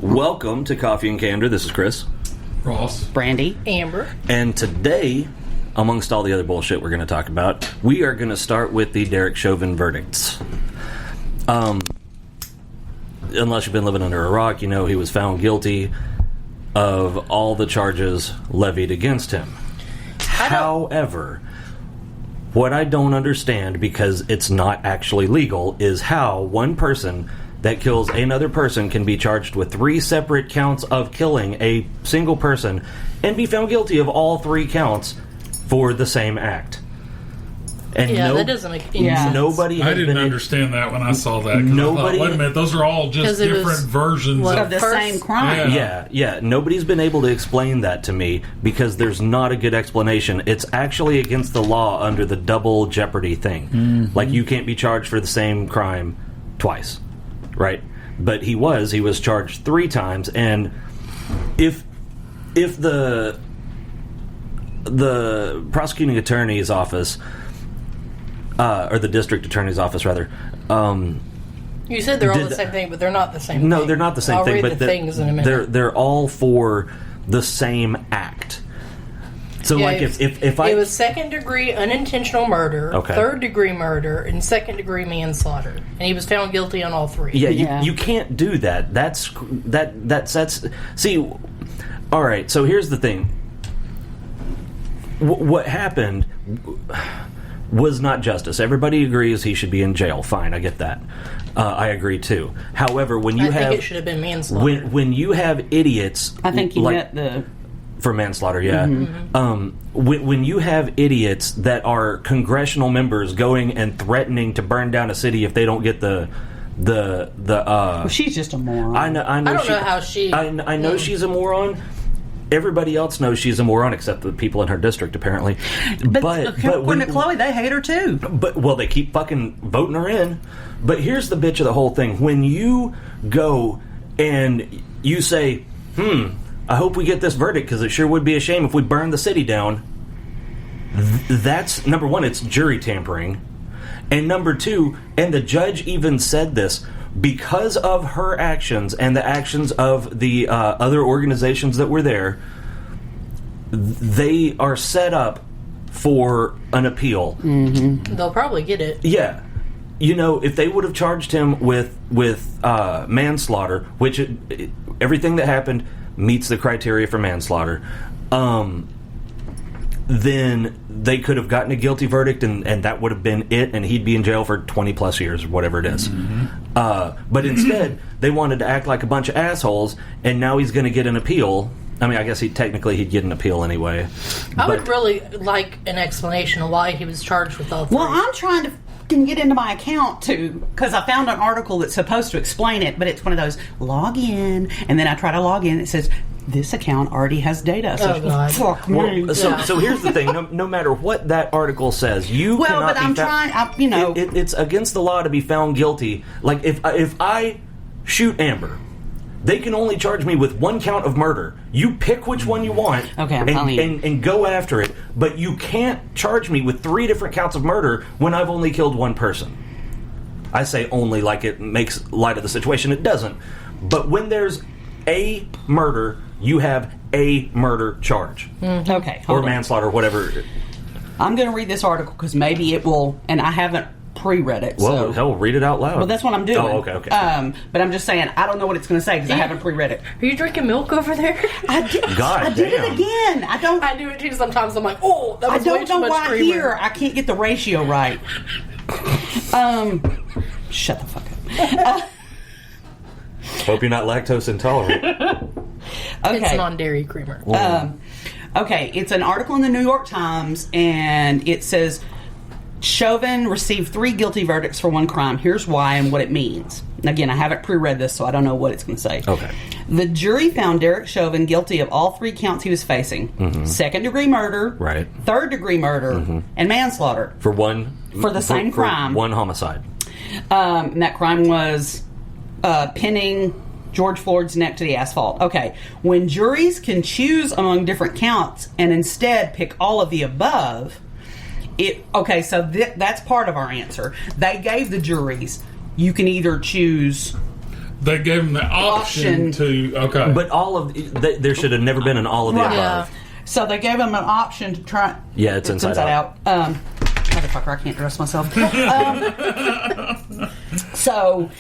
Welcome to Coffee and Candor. This is Chris. Ross. Brandy. Amber. And today, amongst all the other bullshit we're going to talk about, we are going to start with the Derek Chauvin verdicts. Unless you've been living under a rock, you know he was found guilty of all the charges levied against him. However, what I don't understand, because it's not actually legal, is how one person that kills another person can be charged with 3 separate counts of killing a single person and be found guilty of all 3 counts for the same act. And that doesn't make any sense. Nobody I didn't understand that when I saw that. Nobody. I thought, wait a minute, those are all just different versions of the same crime. Yeah. Nobody's been able to explain that to me because there's not a good explanation. It's actually against the law under the double jeopardy thing. Mm-hmm. Like, you can't be charged for the same crime twice, right? But he was charged 3 times, and if the prosecuting attorney's office, or the district attorney's office, rather. You said they're all the same thing, but they're not the same thing. No, they're not the same thing. I'll But read the things in a minute. They're all for the same act. So, if I... It was second-degree unintentional murder, third-degree murder, and second-degree manslaughter. And he was found guilty on all 3. Yeah, you can't do that. That's... See, all right, so here's the thing. What happened was not justice. Everybody agrees he should be in jail. Fine, I get that. I agree too. However, when you I think it should have been manslaughter. When you have idiots, I think you met the for manslaughter. Yeah. Mm-hmm. When you have idiots that are congressional members going and threatening to burn down a city if they don't get the well, she's just a moron. I know. I don't know how she. I know she's a moron. Everybody else knows she's a moron, except the people in her district, apparently. But according to Chloe, they hate her too. But they keep fucking voting her in. But here's the bitch of the whole thing: when you go and you say, I hope we get this verdict because it sure would be a shame if we burned the city down. That's number one. It's jury tampering, and number 2, and the judge even said this. Because of her actions and the actions of the other organizations that were there, they are set up for an appeal. Mm-hmm. They'll probably get it. Yeah. You know, if they would have charged him with manslaughter, which everything that happened meets the criteria for manslaughter, then they could have gotten a guilty verdict, and that would have been it, and he'd be in jail for 20 plus years, or whatever it is. Mm-hmm. But instead, they wanted to act like a bunch of assholes, and now he's going to get an appeal. I mean, I guess he'd get an appeal anyway. I would really like an explanation of why he was charged with all 3. Well, I'm trying to get into my account too, because I found an article that's supposed to explain it, but it's one of those log in, and then I try to log in, it says this account already has data. So fuck me. So here's the thing: no matter what that article says, cannot be found. It's against the law to be found guilty. Like if I shoot Amber, they can only charge me with 1 count of murder. You pick which one you want, and go after it. But you can't charge me with 3 different counts of murder when I've only killed 1 person. I say only like it makes light of the situation. It doesn't. But when there's a murder, you have a murder charge. Mm-hmm. Okay. Or manslaughter, whatever. I'm going to read this article because maybe it will, and I haven't pre-read it. Well, hell, read it out loud. Well, that's what I'm doing. Oh, okay. But I'm just saying, I don't know what it's going to say because I haven't pre-read it. Are you drinking milk over there? I did. God, I did it again. I do it too sometimes. I'm like, oh, that was way too much creamer. I don't know why here I can't get the ratio right. Shut the fuck up. Hope you're not lactose intolerant. Okay. It's non-dairy creamer. Okay, it's an article in the New York Times, and it says Chauvin received 3 guilty verdicts for 1 crime. Here's why and what it means. Again, I haven't pre-read this, so I don't know what it's going to say. Okay. The jury found Derek Chauvin guilty of all 3 counts he was facing. Mm-hmm. Second-degree murder, right? Third-degree murder, and manslaughter. For the same crime. 1 homicide. And that crime was pinning George Floyd's neck to the asphalt. Okay. When juries can choose among different counts and instead pick all of the above, that's part of our answer. They gave the juries, you can either choose They gave him the option to. Okay, but there should have never been an all of the above. Yeah. So they gave him an option to try. Yeah, it's inside out. Motherfucker, I can't dress myself. So,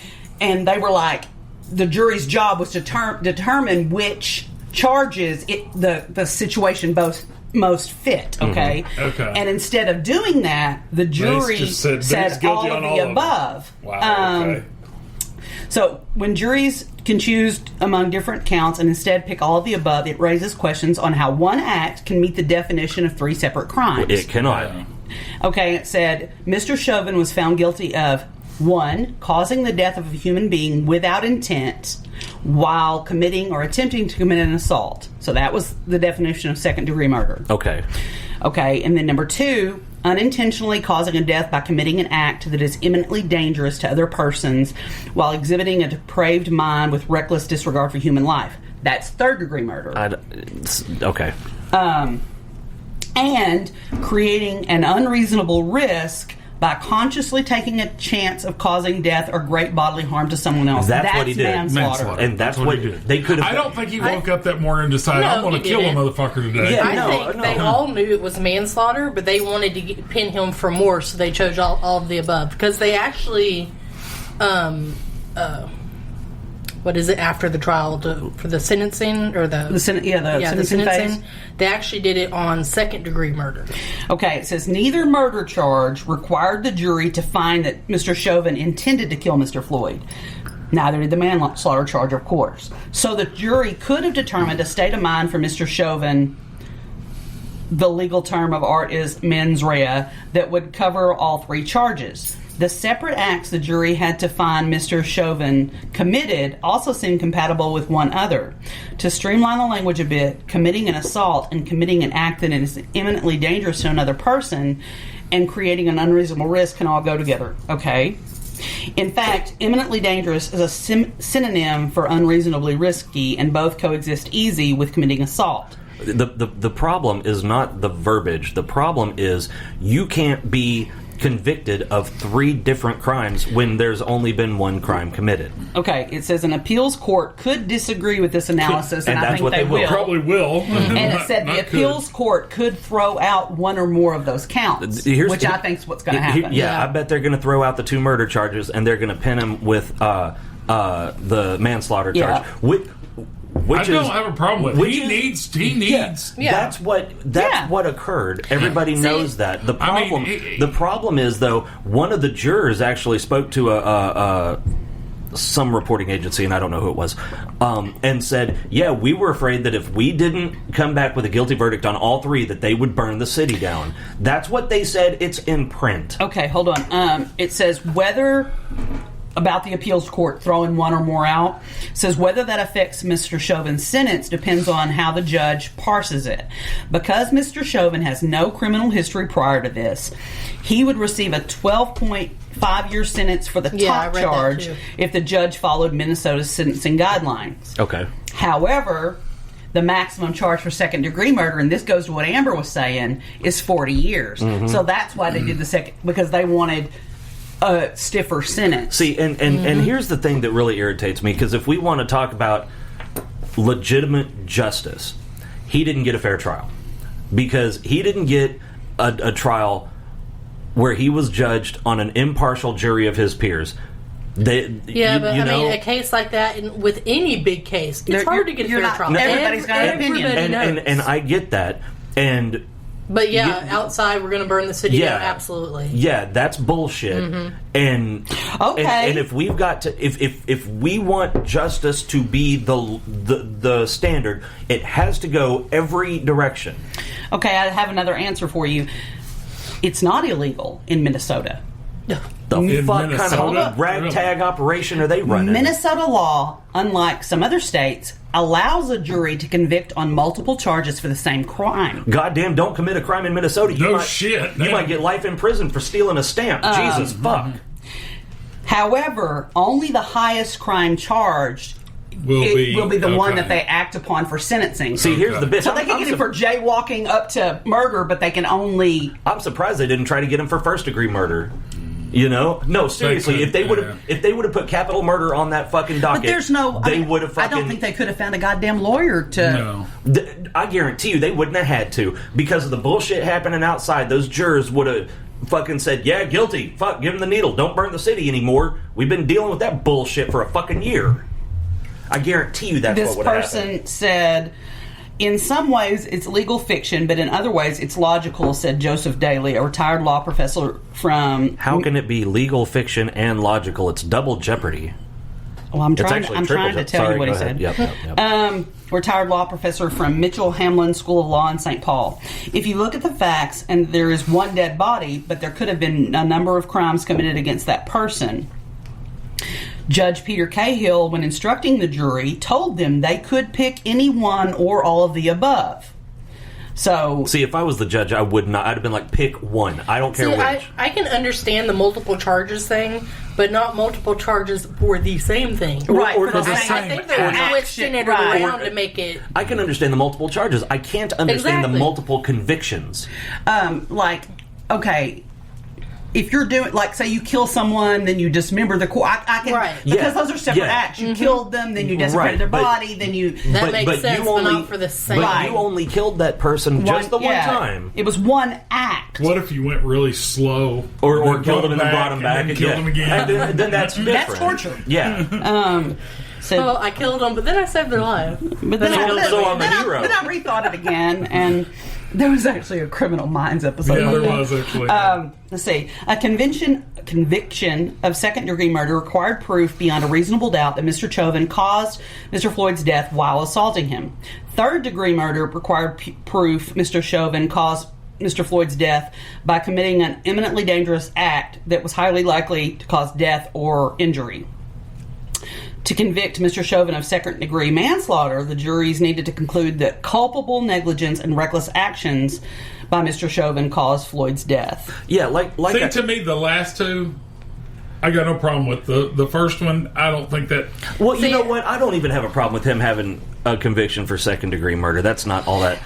and they were like, the jury's job was to determine which charges the situation most fit. Okay. Mm-hmm. Okay. And instead of doing that, the jury said all of the above. Wow. Okay. So when juries can choose among different counts and instead pick all of the above, it raises questions on how one act can meet the definition of three separate crimes. It cannot. Yeah. Okay, it said Mr. Chauvin was found guilty of 1, causing the death of a human being without intent while committing or attempting to commit an assault. So that was the definition of second-degree murder. Okay. Okay, and then number 2, unintentionally causing a death by committing an act that is imminently dangerous to other persons while exhibiting a depraved mind with reckless disregard for human life. That's third-degree murder. Okay. And creating an unreasonable risk by consciously taking a chance of causing death or great bodily harm to someone else. That's what he did. Manslaughter. And that's what he did. They could have. I don't think he woke up that morning and decided, I'm going to kill a motherfucker today. Yeah, I think they all knew it was manslaughter, but they wanted to pin him for more, so they chose all of the above. Because they actually, what is it, after the trial for the sentencing or the sentencing phase? They actually did it on second-degree murder. Okay, it says neither murder charge required the jury to find that Mr. Chauvin intended to kill Mr. Floyd. Neither did the manslaughter charge, of course. So the jury could have determined a state of mind for Mr. Chauvin. The legal term of art is mens rea, that would cover all three charges. The separate acts the jury had to find Mr. Chauvin committed also seemed compatible with one other. To streamline the language a bit, committing an assault and committing an act that is imminently dangerous to another person and creating an unreasonable risk can all go together. Okay? In fact, imminently dangerous is a synonym for unreasonably risky, and both coexist easy with committing assault. The problem is not the verbiage. The problem is you can't be convicted of 3 different crimes when there's only been one crime committed. Okay, it says an appeals court could disagree with this analysis, and I think they will. Probably will. And it said the appeals court could throw out one or more of those counts, which I think is what's going to happen. I bet they're going to throw out the 2 murder charges, and they're going to pin him with the manslaughter charge. I don't have a problem with it. He needs. Yeah. That's what occurred. Everybody knows that. The problem is, though, one of the jurors actually spoke to some reporting agency, and I don't know who it was, and said, "Yeah, we were afraid that if we didn't come back with a guilty verdict on all 3, that they would burn the city down." That's what they said. It's in print. Okay, hold on. It says whether. About the appeals court throwing one or more out, says whether that affects Mr. Chauvin's sentence depends on how the judge parses it. Because Mr. Chauvin has no criminal history prior to this, he would receive a 12.5-year sentence for the top charge if the judge followed Minnesota's sentencing guidelines. Okay. However, the maximum charge for second-degree murder, and this goes to what Amber was saying, is 40 years. Mm-hmm. So that's why they did the second, because they wanted a stiffer sentence. See, and here's the thing that really irritates me, because if we want to talk about legitimate justice, he didn't get a fair trial. Because he didn't get a trial where he was judged on an impartial jury of his peers. Mean, a case like that, with any big case, it's hard to get a fair trial. Everybody's got an opinion. And I get that. But outside we're going to burn the city down. Absolutely. Yeah, that's bullshit. Mm-hmm. And if we've got to, if we want justice to be the standard, it has to go every direction. Okay, I have another answer for you. It's not illegal in Minnesota. The fuck kind of ragtag operation are they running? Minnesota law, unlike some other states, allows a jury to convict on multiple charges for the same crime. Goddamn, don't commit a crime in Minnesota. You might get life in prison for stealing a stamp. Jesus, fuck. However, only the highest crime charged will be the one that they act upon for sentencing. See, here's the bitch. So they can get him for jaywalking up to murder, but they can only... I'm surprised they didn't try to get him for first-degree murder. No, seriously. If they would have put capital murder on that fucking docket, but there's no. They would have. I don't think they could have found a goddamn lawyer to. No. I guarantee you, they wouldn't have had to because of the bullshit happening outside. Those jurors would have fucking said, "Yeah, guilty. Fuck, give him the needle. Don't burn the city anymore. We've been dealing with that bullshit for a fucking year." I guarantee you that's what would happen. This person said, in some ways, it's legal fiction, but in other ways, it's logical, said Joseph Daly, a retired law professor from... How can it be legal fiction and logical? It's double jeopardy. Well, I'm trying to tell you what he said. Yep. Retired law professor from Mitchell Hamlin School of Law in St. Paul. If you look at the facts, and there is one dead body, but there could have been a number of crimes committed against that person... Judge Peter Cahill, when instructing the jury, told them they could pick any one or all of the above. So, see, if I was the judge, I would not. I'd have been like, pick one. I don't care which. I can understand the multiple charges thing, but not multiple charges for the same thing. Right. Or the same. I think they're twisting it around to make it... I can understand the multiple charges. I can't understand the multiple convictions. Okay... If you're doing, like, say you kill someone, then you dismember the corpse. I can, because those are separate acts. You killed them, then you desecrated their body, then you... That makes sense, but not for the same. But you only killed that person just the one time. It was one act. What if you went really slow? Or killed him and then brought him back and killed him again? And then that's different. That's torture. Yeah. So I killed them, but then I saved their life. But then I'm a hero. Then I rethought it again, and... There was actually a Criminal Minds episode. Yeah, there was actually. Let's see. A conviction of second-degree murder required proof beyond a reasonable doubt that Mr. Chauvin caused Mr. Floyd's death while assaulting him. Third-degree murder required proof Mr. Chauvin caused Mr. Floyd's death by committing an eminently dangerous act that was highly likely to cause death or injury. To convict Mr. Chauvin of second-degree manslaughter, the juries needed to conclude that culpable negligence and reckless actions by Mr. Chauvin caused Floyd's death. Yeah, to me, the last two, I got no problem with. The first one, I don't think that... Well, you know what? I don't even have a problem with him having a conviction for second-degree murder. That's not all that...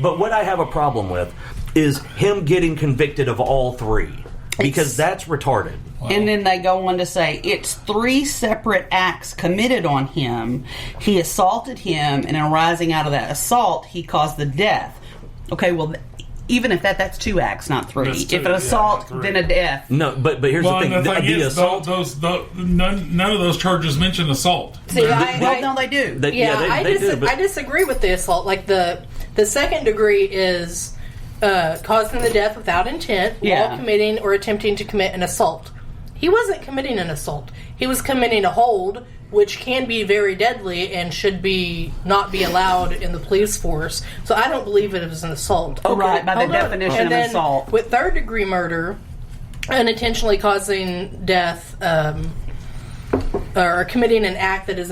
But what I have a problem with is him getting convicted of all three. Because that's retarded. Wow. And then they go on to say it's 3 separate acts committed on him. He assaulted him, and arising out of that assault, he caused the death. Okay, well, even if that's 2 acts, not 3. If an assault, then a death. No, but here's the thing: the assault. None of those charges mention assault. See, no, they do. I disagree with the assault. Like the second degree is. Causing the death without intent while committing or attempting to commit an assault. He wasn't committing an assault. He was committing a hold, which can be very deadly and should not be allowed in the police force. So I don't believe it was an assault. Okay. Right, by the definition of assault. With third-degree murder, unintentionally causing death, or committing an act that is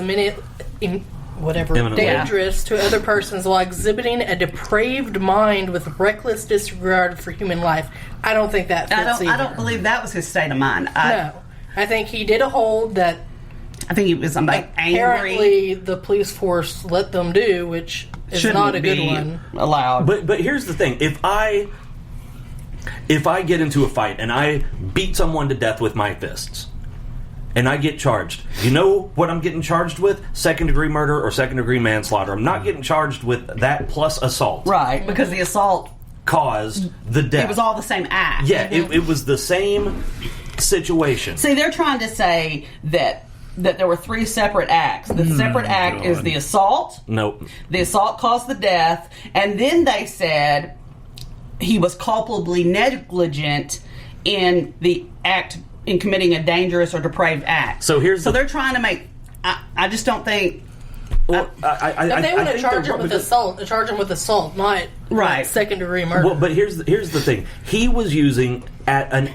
dangerous to other persons while exhibiting a depraved mind with reckless disregard for human life. I don't think that fits either. I don't believe that was his state of mind. No. I think he did a hold that I think he was angry. Apparently the police force let them do, which is not a good one. Allowed. But here's the thing. If I get into a fight and I beat someone to death with my fists, and I get charged. You know what I'm getting charged with? Second-degree murder or second-degree manslaughter. I'm not getting charged with that plus assault. Right, because the assault caused the death. It was all the same act. Yeah, it was the same situation. See, they're trying to say that there were 3 separate acts. The separate act is the assault. Nope. The assault caused the death. And then they said he was culpably negligent in the act in committing a dangerous or depraved act. So they're trying to make... I just don't think... Well, if they want to charge him with assault, not second-degree murder. Well, but here's the thing. He was using an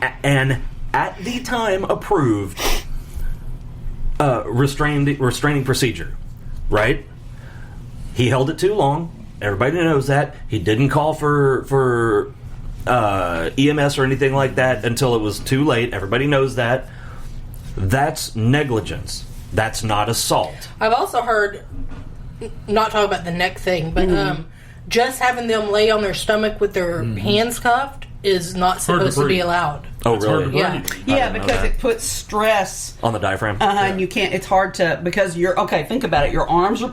at the time approved restraining procedure, right? He held it too long. Everybody knows that. He didn't call for EMS or anything like that until it was too late. Everybody knows that. That's negligence. That's not assault. I've also heard, not talking about the neck thing, but just having them lay on their stomach with their hands cuffed is not supposed to be allowed. Oh, really? Yeah, because it puts stress on the diaphragm. And you can't. It's hard to, because you're okay. Think about it. Your arms are